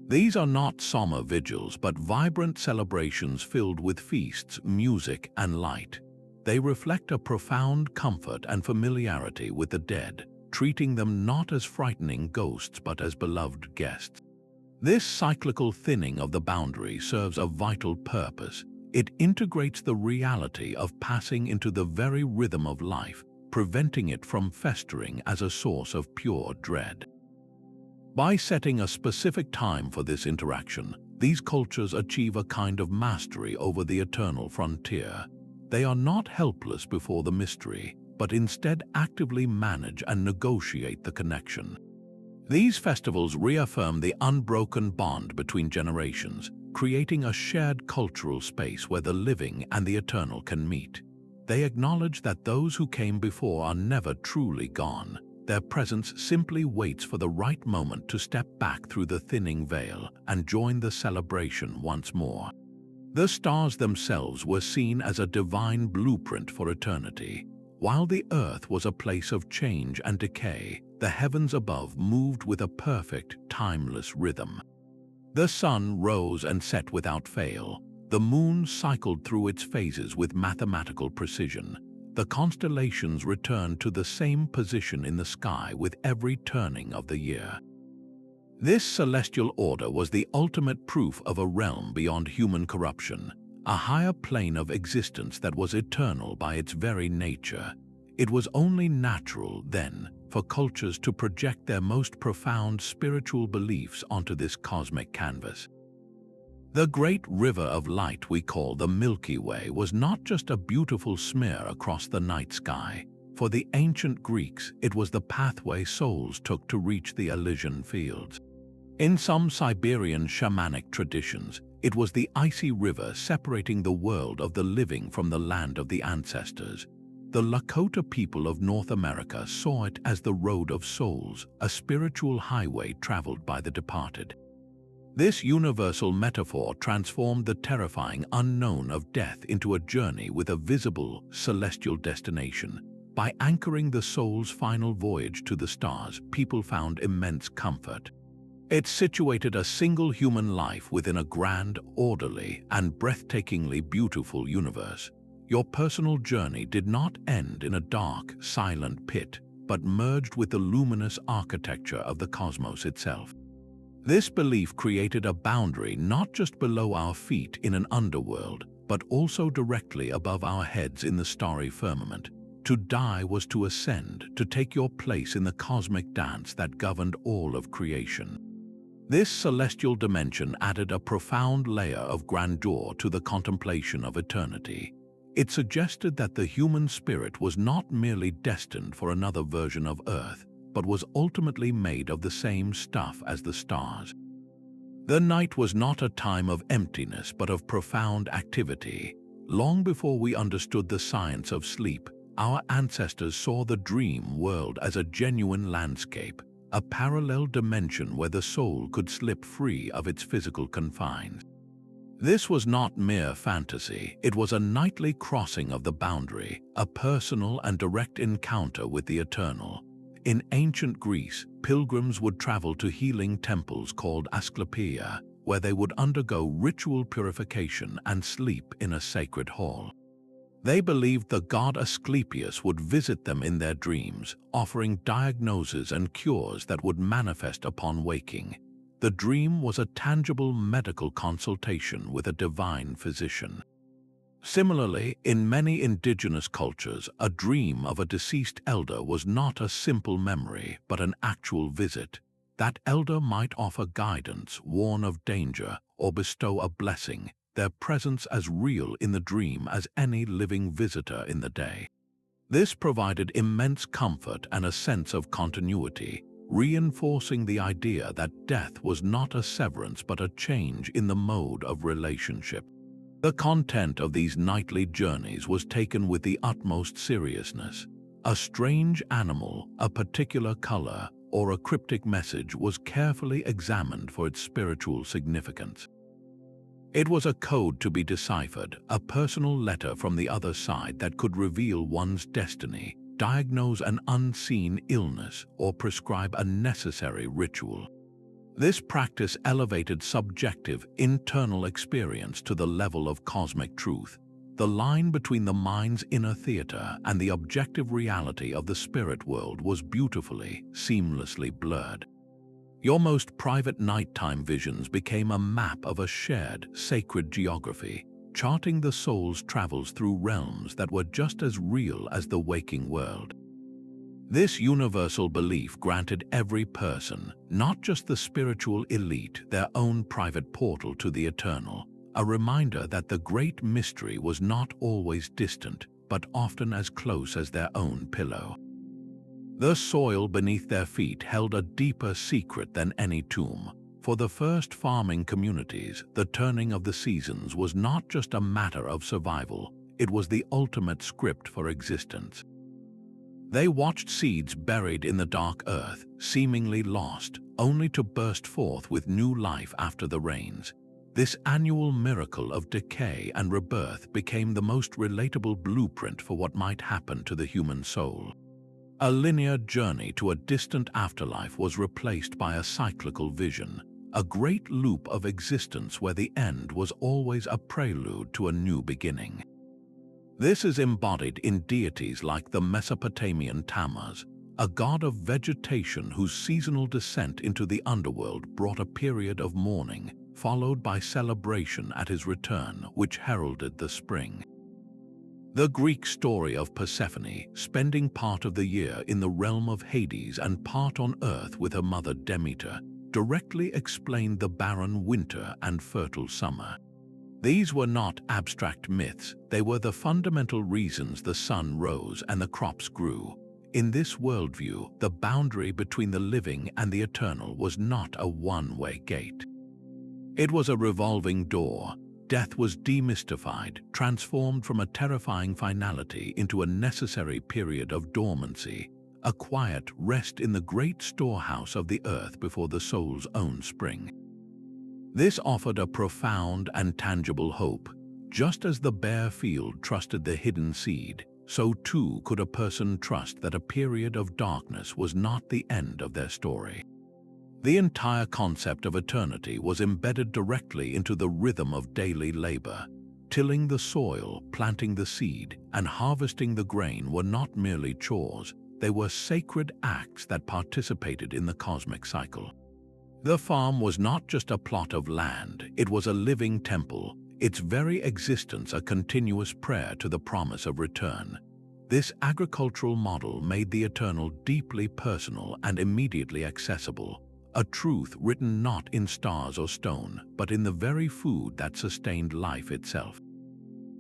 These are not somber vigils but vibrant celebrations filled with feasts, music, and light. They reflect a profound comfort and familiarity with the dead, treating them not as frightening ghosts but as beloved guests. This cyclical thinning of the boundary serves a vital purpose. It integrates the reality of passing into the very rhythm of life, preventing it from festering as a source of pure dread. By setting a specific time for this interaction, these cultures achieve a kind of mastery over the eternal frontier. They are not helpless before the mystery, but instead actively manage and negotiate the connection. These festivals reaffirm the unbroken bond between generations, creating a shared cultural space where the living and the eternal can meet. They acknowledge that those who came before are never truly gone. Their presence simply waits for the right moment to step back through the thinning veil and join the celebration once more. The stars themselves were seen as a divine blueprint for eternity. While the earth was a place of change and decay, the heavens above moved with a perfect, timeless rhythm. The sun rose and set without fail. The moon cycled through its phases with mathematical precision. The constellations returned to the same position in the sky with every turning of the year. This celestial order was the ultimate proof of a realm beyond human corruption, a higher plane of existence that was eternal by its very nature. It was only natural, then, for cultures to project their most profound spiritual beliefs onto this cosmic canvas. The great river of light we call the Milky Way was not just a beautiful smear across the night sky. For the ancient Greeks, it was the pathway souls took to reach the Elysian Fields. In some Siberian shamanic traditions, it was the icy river separating the world of the living from the land of the ancestors. The Lakota people of North America saw it as the road of souls, a spiritual highway traveled by the departed. This universal metaphor transformed the terrifying unknown of death into a journey with a visible, celestial destination. By anchoring the soul's final voyage to the stars, people found immense comfort. It situated a single human life within a grand, orderly, and breathtakingly beautiful universe. Your personal journey did not end in a dark, silent pit, but merged with the luminous architecture of the cosmos itself. This belief created a boundary not just below our feet in an underworld, but also directly above our heads in the starry firmament. To die was to ascend, to take your place in the cosmic dance that governed all of creation. This celestial dimension added a profound layer of grandeur to the contemplation of eternity. It suggested that the human spirit was not merely destined for another version of Earth, but was ultimately made of the same stuff as the stars. The night was not a time of emptiness but of profound activity. Long before we understood the science of sleep, our ancestors saw the dream world as a genuine landscape, a parallel dimension where the soul could slip free of its physical confines. This was not mere fantasy, it was a nightly crossing of the boundary, a personal and direct encounter with the eternal. In ancient Greece, pilgrims would travel to healing temples called Asclepiae, where they would undergo ritual purification and sleep in a sacred hall. They believed the god Asclepius would visit them in their dreams, offering diagnoses and cures that would manifest upon waking. The dream was a tangible medical consultation with a divine physician. Similarly, in many indigenous cultures, a dream of a deceased elder was not a simple memory, but an actual visit. That elder might offer guidance, warn of danger, or bestow a blessing, their presence as real in the dream as any living visitor in the day. This provided immense comfort and a sense of continuity, reinforcing the idea that death was not a severance but a change in the mode of relationship. The content of these nightly journeys was taken with the utmost seriousness. A strange animal, a particular color, or a cryptic message was carefully examined for its spiritual significance. It was a code to be deciphered, a personal letter from the other side that could reveal one's destiny, diagnose an unseen illness, or prescribe a necessary ritual. This practice elevated subjective, internal experience to the level of cosmic truth. The line between the mind's inner theater and the objective reality of the spirit world was beautifully, seamlessly blurred. Your most private nighttime visions became a map of a shared, sacred geography, charting the soul's travels through realms that were just as real as the waking world. This universal belief granted every person, not just the spiritual elite, their own private portal to the eternal, a reminder that the great mystery was not always distant, but often as close as their own pillow. The soil beneath their feet held a deeper secret than any tomb. For the first farming communities, the turning of the seasons was not just a matter of survival, it was the ultimate script for existence. They watched seeds buried in the dark earth, seemingly lost, only to burst forth with new life after the rains. This annual miracle of decay and rebirth became the most relatable blueprint for what might happen to the human soul. A linear journey to a distant afterlife was replaced by a cyclical vision, a great loop of existence where the end was always a prelude to a new beginning. This is embodied in deities like the Mesopotamian Tammuz, a god of vegetation whose seasonal descent into the underworld brought a period of mourning, followed by celebration at his return, which heralded the spring. The Greek story of Persephone, spending part of the year in the realm of Hades and part on earth with her mother Demeter, directly explained the barren winter and fertile summer. These were not abstract myths, they were the fundamental reasons the sun rose and the crops grew. In this worldview, the boundary between the living and the eternal was not a one-way gate. It was a revolving door. Death was demystified, transformed from a terrifying finality into a necessary period of dormancy, a quiet rest in the great storehouse of the earth before the soul's own spring. This offered a profound and tangible hope. Just as the bare field trusted the hidden seed, so too could a person trust that a period of darkness was not the end of their story. The entire concept of eternity was embedded directly into the rhythm of daily labor. Tilling the soil, planting the seed, and harvesting the grain were not merely chores, they were sacred acts that participated in the cosmic cycle. The farm was not just a plot of land, it was a living temple, its very existence a continuous prayer to the promise of return. This agricultural model made the eternal deeply personal and immediately accessible, a truth written not in stars or stone, but in the very food that sustained life itself.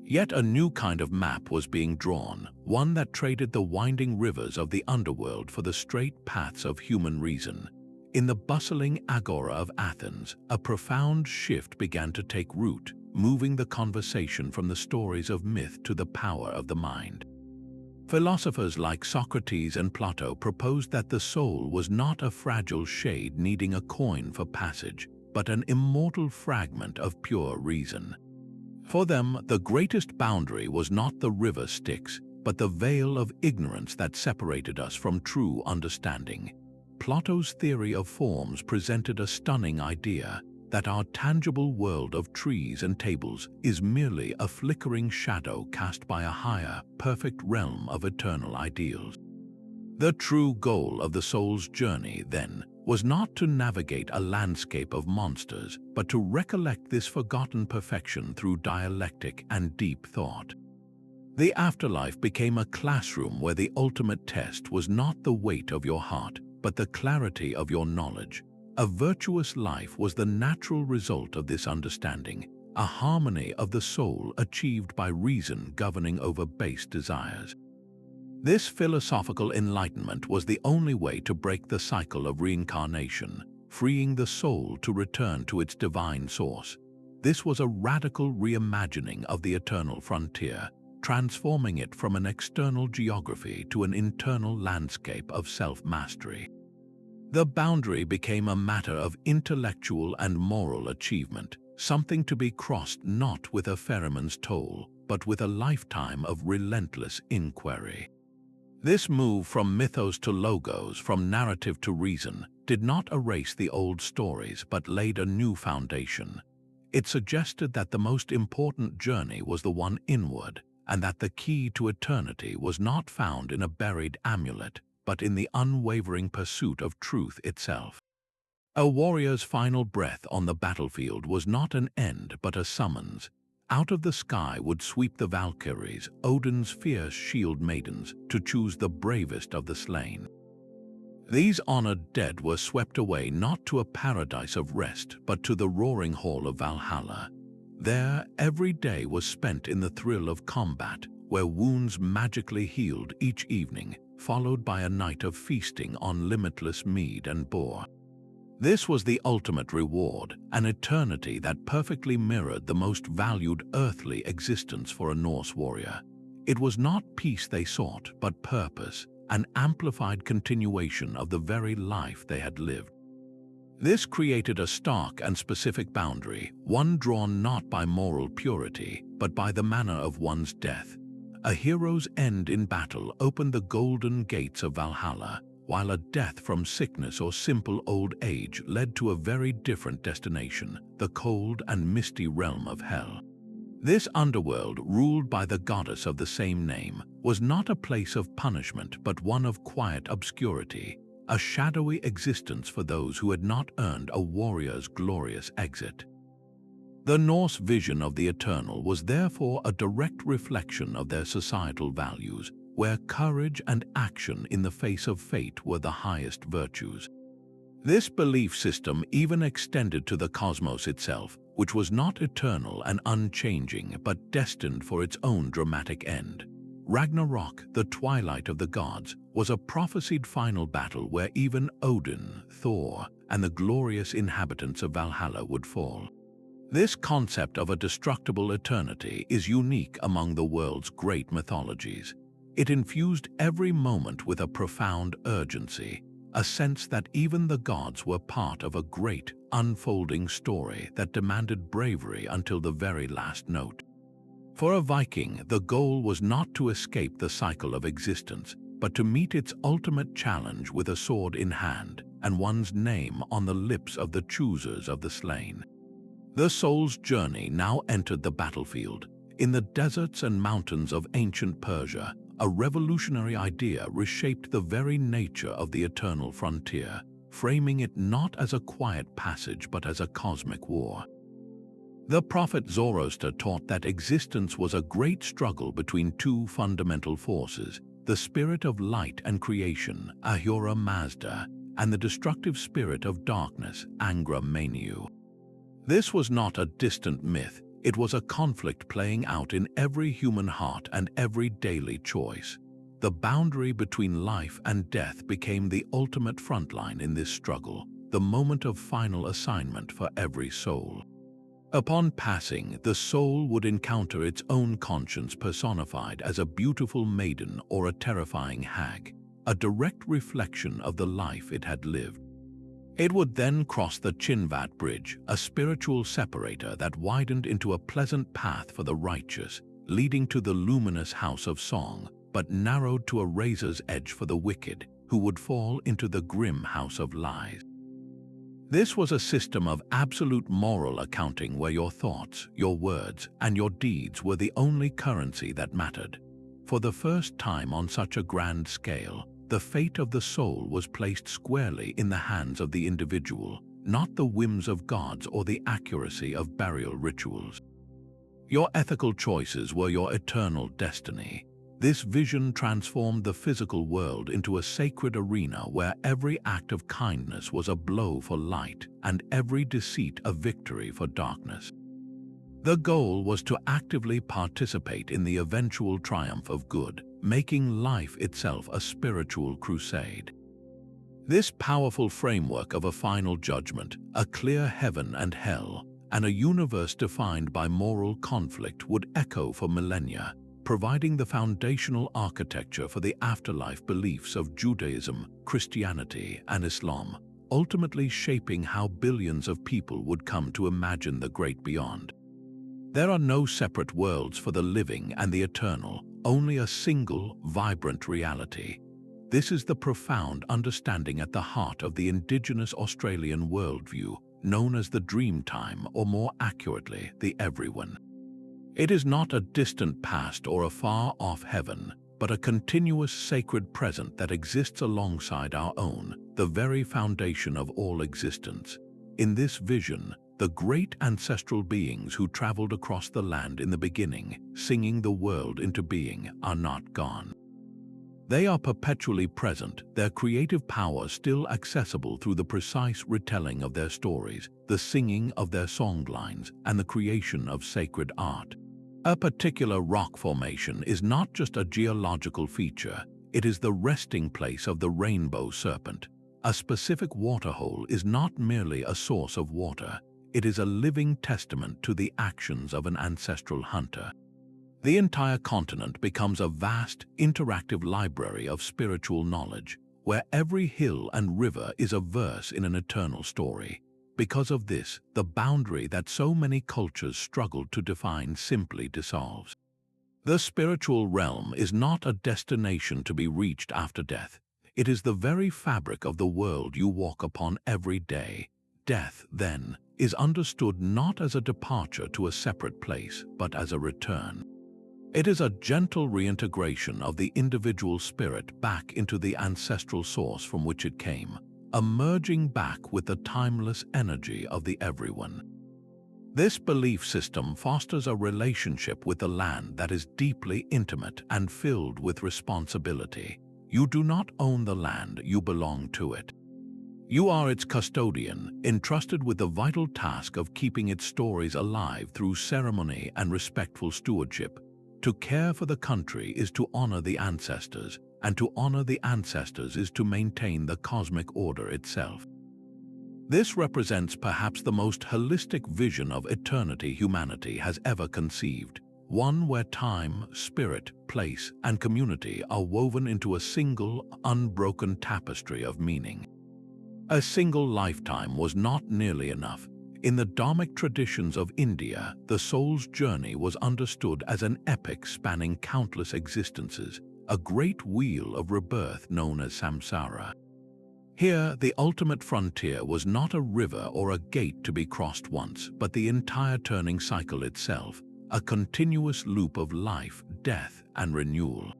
Yet a new kind of map was being drawn, one that traded the winding rivers of the underworld for the straight paths of human reason. In the bustling agora of Athens, a profound shift began to take root, moving the conversation from the stories of myth to the power of the mind. Philosophers like Socrates and Plato proposed that the soul was not a fragile shade needing a coin for passage, but an immortal fragment of pure reason. For them, the greatest boundary was not the river Styx, but the veil of ignorance that separated us from true understanding. Plato's theory of forms presented a stunning idea that our tangible world of trees and tables is merely a flickering shadow cast by a higher, perfect realm of eternal ideals. The true goal of the soul's journey, then, was not to navigate a landscape of monsters, but to recollect this forgotten perfection through dialectic and deep thought. The afterlife became a classroom where the ultimate test was not the weight of your heart, but the clarity of your knowledge. A virtuous life was the natural result of this understanding, a harmony of the soul achieved by reason governing over base desires. This philosophical enlightenment was the only way to break the cycle of reincarnation, freeing the soul to return to its divine source. This was a radical reimagining of the eternal frontier, transforming it from an external geography to an internal landscape of self-mastery. The boundary became a matter of intellectual and moral achievement, something to be crossed not with a ferryman's toll, but with a lifetime of relentless inquiry. This move from mythos to logos, from narrative to reason, did not erase the old stories but laid a new foundation. It suggested that the most important journey was the one inward, and that the key to eternity was not found in a buried amulet, but in the unwavering pursuit of truth itself. A warrior's final breath on the battlefield was not an end but a summons. Out of the sky would sweep the Valkyries, Odin's fierce shield maidens, to choose the bravest of the slain. These honored dead were swept away not to a paradise of rest, but to the roaring hall of Valhalla. There, every day was spent in the thrill of combat, where wounds magically healed each evening, followed by a night of feasting on limitless mead and boar. This was the ultimate reward, an eternity that perfectly mirrored the most valued earthly existence for a Norse warrior. It was not peace they sought, but purpose, an amplified continuation of the very life they had lived. This created a stark and specific boundary, one drawn not by moral purity, but by the manner of one's death. A hero's end in battle opened the golden gates of Valhalla, while a death from sickness or simple old age led to a very different destination, the cold and misty realm of hell. This underworld, ruled by the goddess of the same name, was not a place of punishment but one of quiet obscurity, a shadowy existence for those who had not earned a warrior's glorious exit. The Norse vision of the eternal was therefore a direct reflection of their societal values, where courage and action in the face of fate were the highest virtues. This belief system even extended to the cosmos itself, which was not eternal and unchanging but destined for its own dramatic end. Ragnarok, the twilight of the gods, was a prophesied final battle where even Odin, Thor, and the glorious inhabitants of Valhalla would fall. This concept of a destructible eternity is unique among the world's great mythologies. It infused every moment with a profound urgency, a sense that even the gods were part of a great, unfolding story that demanded bravery until the very last note. For a Viking, the goal was not to escape the cycle of existence, but to meet its ultimate challenge with a sword in hand and one's name on the lips of the choosers of the slain. The soul's journey now entered the battlefield. In the deserts and mountains of ancient Persia, a revolutionary idea reshaped the very nature of the eternal frontier, framing it not as a quiet passage but as a cosmic war. The prophet Zoroaster taught that existence was a great struggle between two fundamental forces, the spirit of light and creation, Ahura Mazda, and the destructive spirit of darkness, Angra Mainyu. This was not a distant myth. It was a conflict playing out in every human heart and every daily choice. The boundary between life and death became the ultimate frontline in this struggle, the moment of final assignment for every soul. Upon passing, the soul would encounter its own conscience personified as a beautiful maiden or a terrifying hag, a direct reflection of the life it had lived. It would then cross the Chinvat Bridge, a spiritual separator that widened into a pleasant path for the righteous, leading to the luminous house of song, but narrowed to a razor's edge for the wicked, who would fall into the grim house of lies. This was a system of absolute moral accounting where your thoughts, your words, and your deeds were the only currency that mattered. For the first time on such a grand scale, the fate of the soul was placed squarely in the hands of the individual, not the whims of gods or the accuracy of burial rituals. Your ethical choices were your eternal destiny. This vision transformed the physical world into a sacred arena where every act of kindness was a blow for light and every deceit a victory for darkness. The goal was to actively participate in the eventual triumph of good, making life itself a spiritual crusade. This powerful framework of a final judgment, a clear heaven and hell, and a universe defined by moral conflict would echo for millennia, providing the foundational architecture for the afterlife beliefs of Judaism, Christianity, and Islam, ultimately shaping how billions of people would come to imagine the great beyond. There are no separate worlds for the living and the eternal, only a single, vibrant reality. This is the profound understanding at the heart of the indigenous Australian worldview, known as the Dreamtime, or more accurately, the Everyone. It is not a distant past or a far-off heaven, but a continuous sacred present that exists alongside our own, the very foundation of all existence. In this vision, the great ancestral beings who traveled across the land in the beginning, singing the world into being, are not gone. They are perpetually present, their creative power still accessible through the precise retelling of their stories, the singing of their songlines, and the creation of sacred art. A particular rock formation is not just a geological feature, it is the resting place of the rainbow serpent. A specific waterhole is not merely a source of water, it is a living testament to the actions of an ancestral hunter. The entire continent becomes a vast, interactive library of spiritual knowledge, where every hill and river is a verse in an eternal story. Because of this, the boundary that so many cultures struggled to define simply dissolves. The spiritual realm is not a destination to be reached after death. It is the very fabric of the world you walk upon every day. Death, then, is understood not as a departure to a separate place, but as a return. It is a gentle reintegration of the individual spirit back into the ancestral source from which it came, a merging back with the timeless energy of the Everyone. This belief system fosters a relationship with the land that is deeply intimate and filled with responsibility. You do not own the land, you belong to it. You are its custodian, entrusted with the vital task of keeping its stories alive through ceremony and respectful stewardship. To care for the country is to honor the ancestors, and to honor the ancestors is to maintain the cosmic order itself. This represents perhaps the most holistic vision of eternity humanity has ever conceived, one where time, spirit, place, and community are woven into a single, unbroken tapestry of meaning. A single lifetime was not nearly enough. In the Dharmic traditions of India, the soul's journey was understood as an epic spanning countless existences, a great wheel of rebirth known as samsara. Here, the ultimate frontier was not a river or a gate to be crossed once, but the entire turning cycle itself, a continuous loop of life, death, and renewal.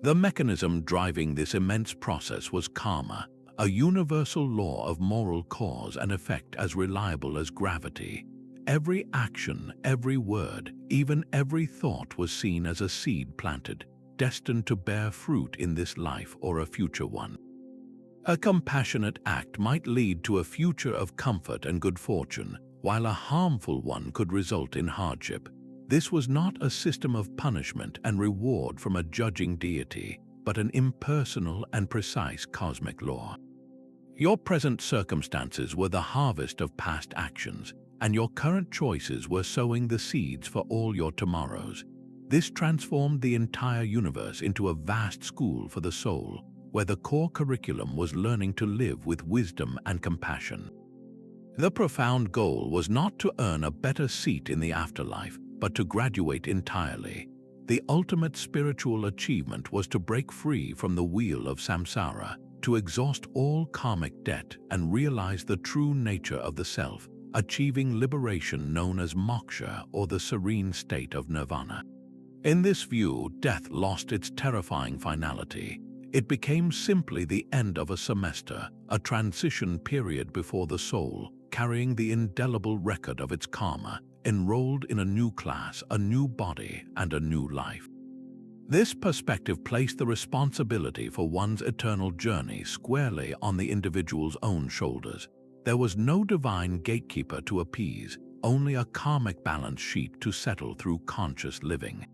The mechanism driving this immense process was karma, a universal law of moral cause and effect as reliable as gravity. Every action, every word, even every thought was seen as a seed planted, destined to bear fruit in this life or a future one. A compassionate act might lead to a future of comfort and good fortune, while a harmful one could result in hardship. This was not a system of punishment and reward from a judging deity, but an impersonal and precise cosmic law. Your present circumstances were the harvest of past actions, and your current choices were sowing the seeds for all your tomorrows. This transformed the entire universe into a vast school for the soul, where the core curriculum was learning to live with wisdom and compassion. The profound goal was not to earn a better seat in the afterlife, but to graduate entirely. The ultimate spiritual achievement was to break free from the wheel of samsara, to exhaust all karmic debt and realize the true nature of the self, achieving liberation known as moksha, or the serene state of nirvana. In this view, death lost its terrifying finality. It became simply the end of a semester, a transition period before the soul, carrying the indelible record of its karma, enrolled in a new class, a new body, and a new life. This perspective placed the responsibility for one's eternal journey squarely on the individual's own shoulders. There was no divine gatekeeper to appease, only a karmic balance sheet to settle through conscious living.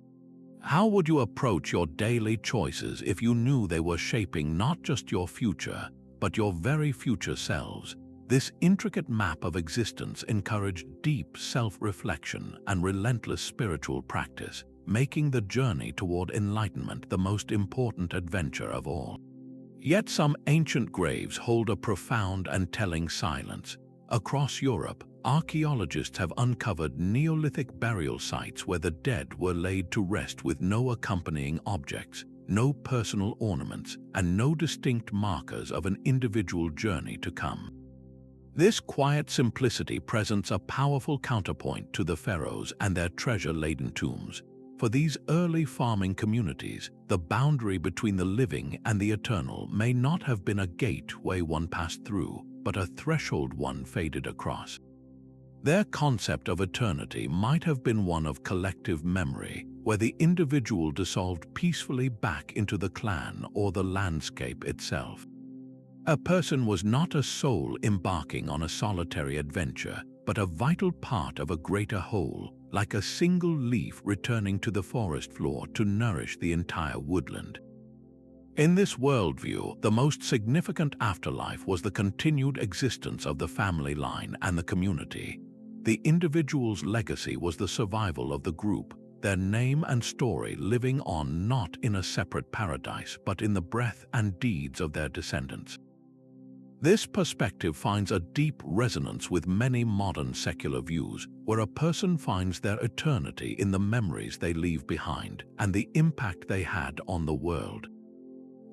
How would you approach your daily choices if you knew they were shaping not just your future, but your very future selves? This intricate map of existence encouraged deep self-reflection and relentless spiritual practice, making the journey toward enlightenment the most important adventure of all. Yet some ancient graves hold a profound and telling silence. Across Europe, archaeologists have uncovered Neolithic burial sites where the dead were laid to rest with no accompanying objects, no personal ornaments, and no distinct markers of an individual journey to come. This quiet simplicity presents a powerful counterpoint to the pharaohs and their treasure-laden tombs. For these early farming communities, the boundary between the living and the eternal may not have been a gateway one passed through, but a threshold one faded across. Their concept of eternity might have been one of collective memory, where the individual dissolved peacefully back into the clan or the landscape itself. A person was not a soul embarking on a solitary adventure, but a vital part of a greater whole, like a single leaf returning to the forest floor to nourish the entire woodland. In this worldview, the most significant afterlife was the continued existence of the family line and the community. The individual's legacy was the survival of the group, their name and story living on not in a separate paradise but in the breath and deeds of their descendants. This perspective finds a deep resonance with many modern secular views, where a person finds their eternity in the memories they leave behind and the impact they had on the world.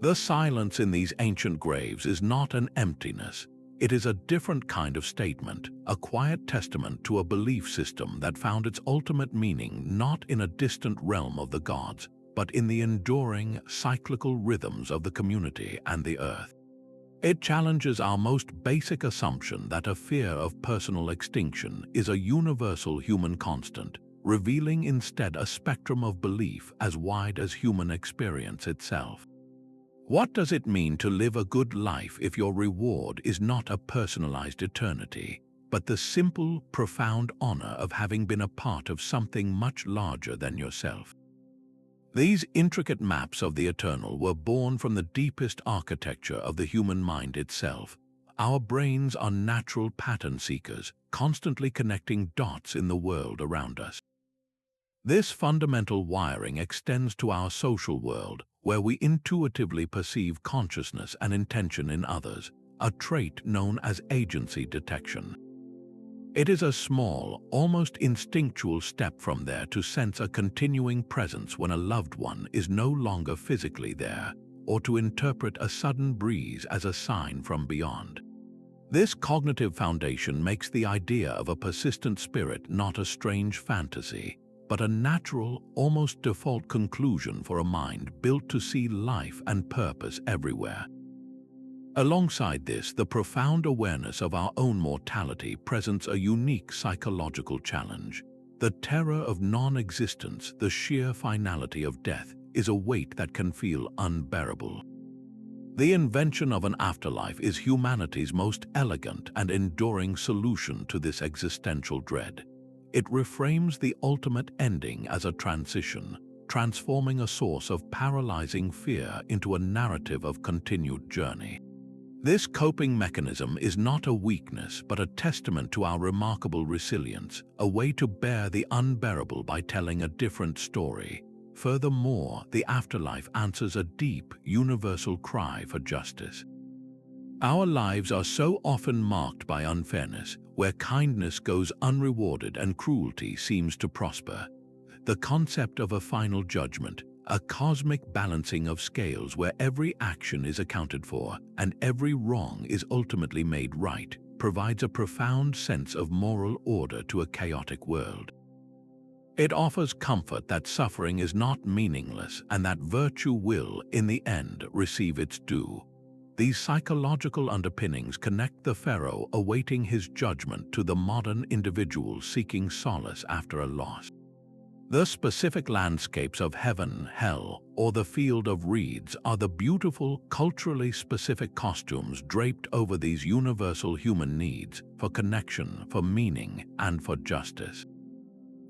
The silence in these ancient graves is not an emptiness. It is a different kind of statement, a quiet testament to a belief system that found its ultimate meaning not in a distant realm of the gods, but in the enduring, cyclical rhythms of the community and the earth. It challenges our most basic assumption that a fear of personal extinction is a universal human constant, revealing instead a spectrum of belief as wide as human experience itself. What does it mean to live a good life if your reward is not a personalized eternity, but the simple, profound honor of having been a part of something much larger than yourself? These intricate maps of the eternal were born from the deepest architecture of the human mind itself. Our brains are natural pattern seekers, constantly connecting dots in the world around us. This fundamental wiring extends to our social world, where we intuitively perceive consciousness and intention in others, a trait known as agency detection. It is a small, almost instinctual step from there to sense a continuing presence when a loved one is no longer physically there, or to interpret a sudden breeze as a sign from beyond. This cognitive foundation makes the idea of a persistent spirit not a strange fantasy, but a natural, almost default conclusion for a mind built to see life and purpose everywhere. Alongside this, the profound awareness of our own mortality presents a unique psychological challenge. The terror of non-existence, the sheer finality of death, is a weight that can feel unbearable. The invention of an afterlife is humanity's most elegant and enduring solution to this existential dread. It reframes the ultimate ending as a transition, transforming a source of paralyzing fear into a narrative of continued journey. This coping mechanism is not a weakness but a testament to our remarkable resilience, a way to bear the unbearable by telling a different story. Furthermore, the afterlife answers a deep, universal cry for justice. Our lives are so often marked by unfairness, where kindness goes unrewarded and cruelty seems to prosper. The concept of a final judgment, a cosmic balancing of scales where every action is accounted for and every wrong is ultimately made right, provides a profound sense of moral order to a chaotic world. It offers comfort that suffering is not meaningless and that virtue will, in the end, receive its due. These psychological underpinnings connect the pharaoh awaiting his judgment to the modern individual seeking solace after a loss. The specific landscapes of heaven, hell, or the field of reeds are the beautiful, culturally specific costumes draped over these universal human needs for connection, for meaning, and for justice.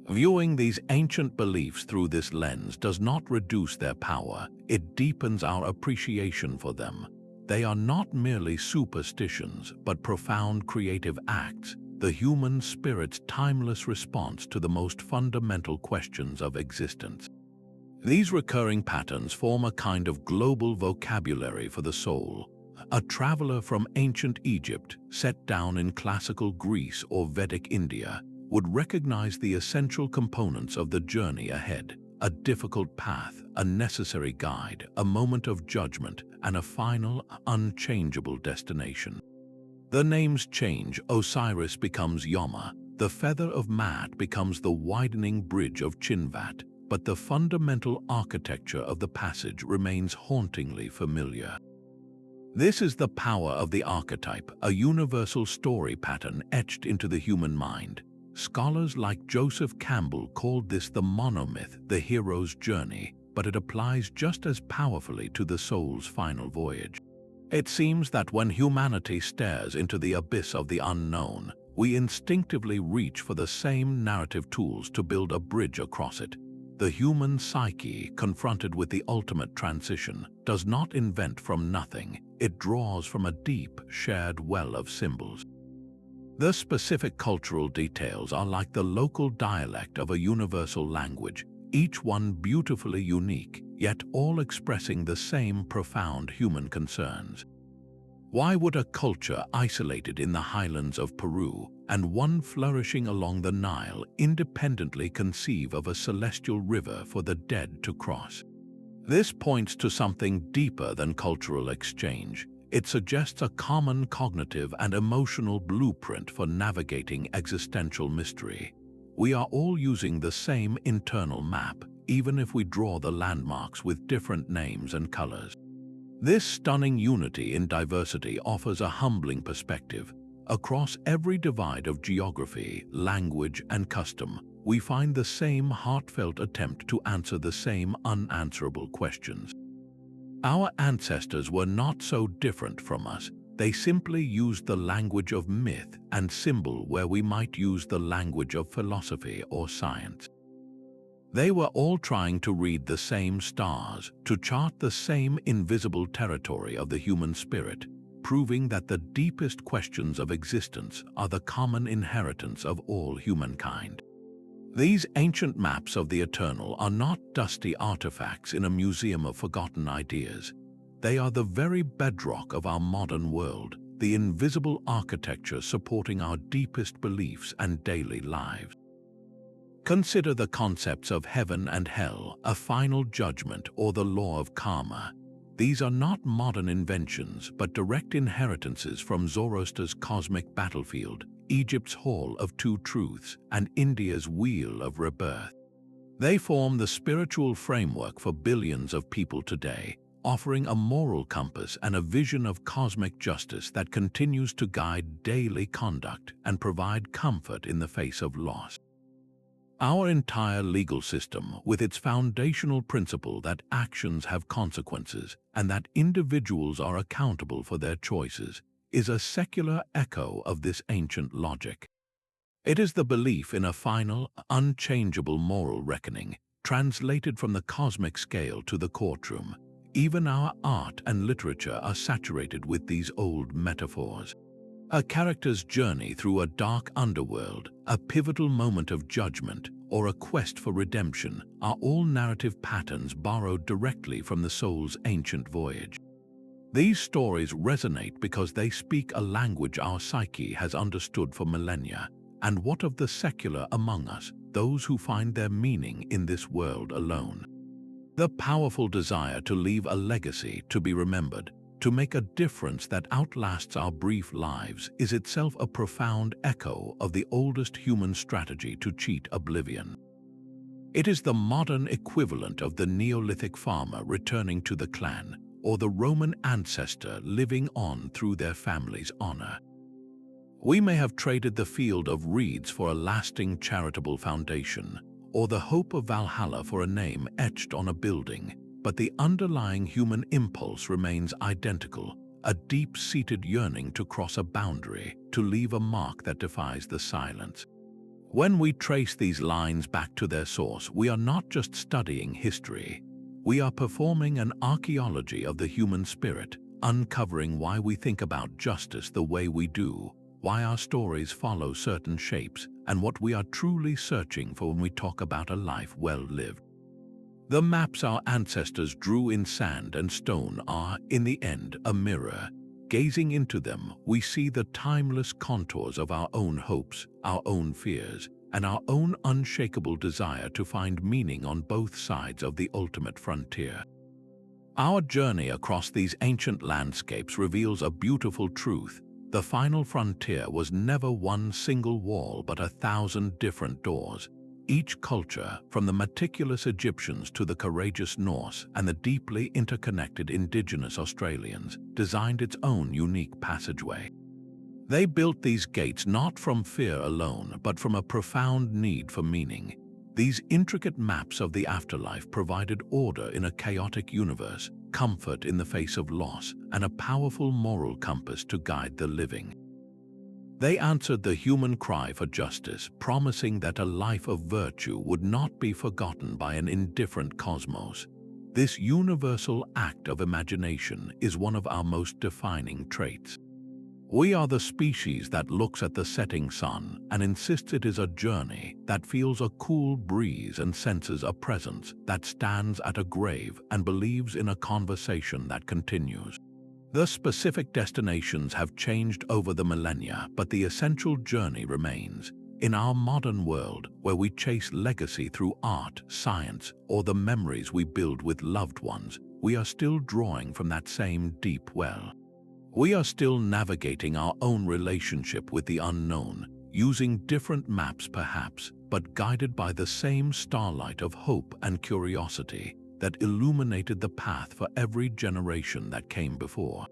Viewing these ancient beliefs through this lens does not reduce their power, it deepens our appreciation for them. They are not merely superstitions, but profound creative acts, the human spirit's timeless response to the most fundamental questions of existence. These recurring patterns form a kind of global vocabulary for the soul. A traveler from ancient Egypt, set down in classical Greece or Vedic India, would recognize the essential components of the journey ahead: a difficult path, a necessary guide, a moment of judgment, and a final, unchangeable destination. The names change. Osiris becomes Yoma, the feather of Maat becomes the widening bridge of Chinvat, but the fundamental architecture of the passage remains hauntingly familiar. This is the power of the archetype, a universal story pattern etched into the human mind. Scholars like Joseph Campbell called this the monomyth, the hero's journey, but it applies just as powerfully to the soul's final voyage. It seems that when humanity stares into the abyss of the unknown, we instinctively reach for the same narrative tools to build a bridge across it. The human psyche, confronted with the ultimate transition, does not invent from nothing. It draws from a deep, shared well of symbols. The specific cultural details are like the local dialect of a universal language, each one beautifully unique, yet all expressing the same profound human concerns. Why would a culture isolated in the highlands of Peru and one flourishing along the Nile independently conceive of a celestial river for the dead to cross? This points to something deeper than cultural exchange. It suggests a common cognitive and emotional blueprint for navigating existential mystery. We are all using the same internal map, even if we draw the landmarks with different names and colors. This stunning unity in diversity offers a humbling perspective. Across every divide of geography, language, and custom, we find the same heartfelt attempt to answer the same unanswerable questions. Our ancestors were not so different from us. They simply used the language of myth and symbol where we might use the language of philosophy or science. They were all trying to read the same stars, to chart the same invisible territory of the human spirit, proving that the deepest questions of existence are the common inheritance of all humankind. These ancient maps of the eternal are not dusty artifacts in a museum of forgotten ideas. They are the very bedrock of our modern world, the invisible architecture supporting our deepest beliefs and daily lives. Consider the concepts of heaven and hell, a final judgment, or the law of karma. These are not modern inventions, but direct inheritances from Zoroaster's cosmic battlefield, Egypt's Hall of Two Truths, and India's Wheel of Rebirth. They form the spiritual framework for billions of people today, offering a moral compass and a vision of cosmic justice that continues to guide daily conduct and provide comfort in the face of loss. Our entire legal system, with its foundational principle that actions have consequences and that individuals are accountable for their choices, is a secular echo of this ancient logic. It is the belief in a final, unchangeable moral reckoning, translated from the cosmic scale to the courtroom. Even our art and literature are saturated with these old metaphors. A character's journey through a dark underworld, a pivotal moment of judgment, or a quest for redemption are all narrative patterns borrowed directly from the soul's ancient voyage. These stories resonate because they speak a language our psyche has understood for millennia. And what of the secular among us, those who find their meaning in this world alone? The powerful desire to leave a legacy to be remembered, to make a difference that outlasts our brief lives, is itself a profound echo of the oldest human strategy to cheat oblivion. It is the modern equivalent of the Neolithic farmer returning to the clan, or the Roman ancestor living on through their family's honor. We may have traded the field of reeds for a lasting charitable foundation, or the hope of Valhalla for a name etched on a building, but the underlying human impulse remains identical, a deep-seated yearning to cross a boundary, to leave a mark that defies the silence. When we trace these lines back to their source, we are not just studying history. We are performing an archaeology of the human spirit, uncovering why we think about justice the way we do, why our stories follow certain shapes, and what we are truly searching for when we talk about a life well lived. The maps our ancestors drew in sand and stone are, in the end, a mirror. Gazing into them, we see the timeless contours of our own hopes, our own fears, and our own unshakable desire to find meaning on both sides of the ultimate frontier. Our journey across these ancient landscapes reveals a beautiful truth. The final frontier was never one single wall but 1,000 different doors. Each culture, from the meticulous Egyptians to the courageous Norse and the deeply interconnected indigenous Australians, designed its own unique passageway. They built these gates not from fear alone, but from a profound need for meaning. These intricate maps of the afterlife provided order in a chaotic universe, comfort in the face of loss, and a powerful moral compass to guide the living. They answered the human cry for justice, promising that a life of virtue would not be forgotten by an indifferent cosmos. This universal act of imagination is one of our most defining traits. We are the species that looks at the setting sun and insists it is a journey, that feels a cool breeze and senses a presence, that stands at a grave and believes in a conversation that continues. The specific destinations have changed over the millennia, but the essential journey remains. In our modern world, where we chase legacy through art, science, or the memories we build with loved ones, we are still drawing from that same deep well. We are still navigating our own relationship with the unknown, using different maps perhaps, but guided by the same starlight of hope and curiosity that illuminated the path for every generation that came before.